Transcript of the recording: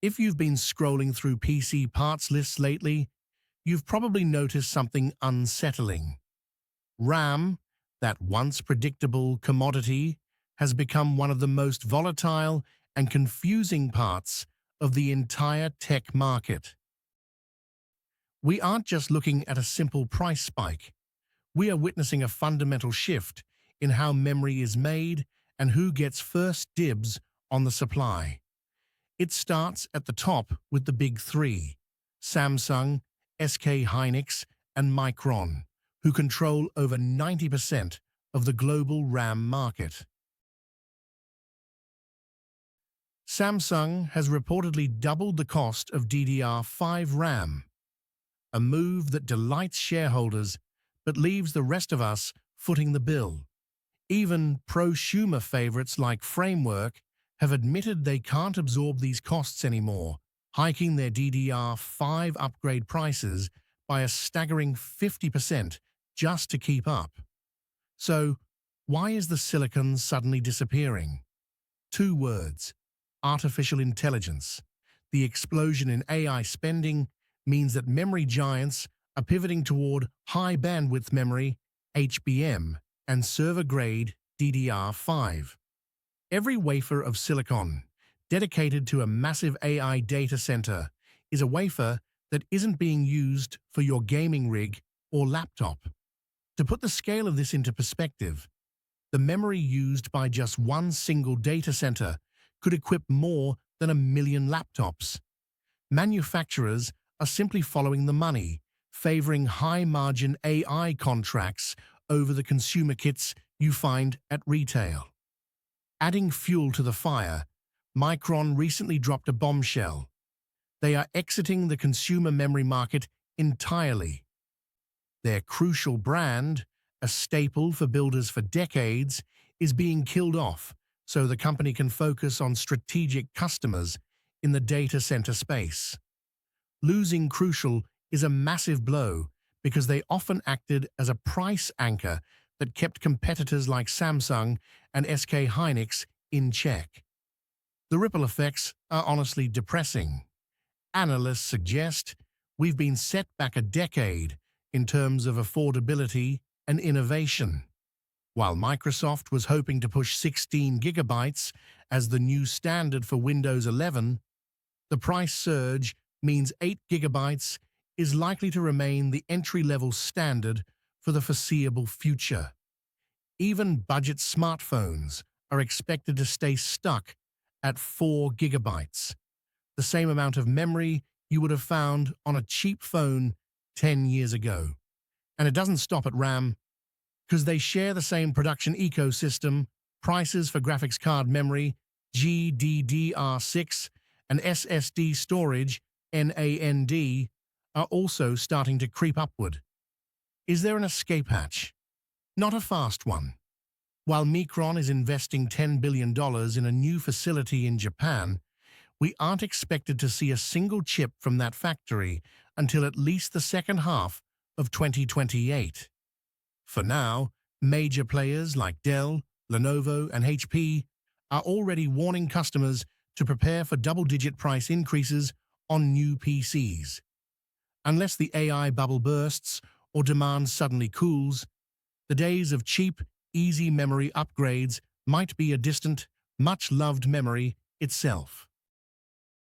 If you've been scrolling through PC parts lists lately, you've probably noticed something unsettling. RAM, that once predictable commodity, has become one of the most volatile and confusing parts of the entire tech market. We aren't just looking at a simple price spike. We are witnessing a fundamental shift in how memory is made and who gets first dibs on the supply. It starts at the top with the big three: Samsung, SK Hynix, and Micron, who control over 90% of the global RAM market. Samsung has reportedly doubled the cost of DDR5 RAM, a move that delights shareholders but leaves the rest of us footing the bill. Even prosumer favorites like Framework have admitted they can't absorb these costs anymore, hiking their DDR5 upgrade prices by a staggering 50% just to keep up. So, why is the silicon suddenly disappearing? Two words: artificial intelligence. The explosion in AI spending means that memory giants are pivoting toward high bandwidth memory, HBM, and server-grade DDR5. Every wafer of silicon dedicated to a massive AI data center is a wafer that isn't being used for your gaming rig or laptop. To put the scale of this into perspective, the memory used by just one single data center could equip more than 1 million laptops. Manufacturers are simply following the money, favoring high-margin AI contracts over the consumer kits you find at retail. Adding fuel to the fire, Micron recently dropped a bombshell. They are exiting the consumer memory market entirely. Their Crucial brand, a staple for builders for decades, is being killed off so the company can focus on strategic customers in the data center space. Losing Crucial is a massive blow because they often acted as a price anchor that kept competitors like Samsung and SK Hynix in check. The ripple effects are honestly depressing. Analysts suggest we've been set back a decade in terms of affordability and innovation. While Microsoft was hoping to push 16 gigabytes as the new standard for Windows 11, the price surge means 8 gigabytes is likely to remain the entry-level standard for the foreseeable future. Even budget smartphones are expected to stay stuck at 4 gigabytes, the same amount of memory you would have found on a cheap phone 10 years ago. And it doesn't stop at RAM, because they share the same production ecosystem. Prices for graphics card memory, GDDR6, and SSD storage, NAND, are also starting to creep upward. Is there an escape hatch? Not a fast one. While Micron is investing $10 billion in a new facility in Japan, we aren't expected to see a single chip from that factory until at least the second half of 2028. For now, major players like Dell, Lenovo, and HP are already warning customers to prepare for double-digit price increases on new PCs. Unless the AI bubble bursts or demand suddenly cools, the days of cheap, easy memory upgrades might be a distant, much-loved memory itself.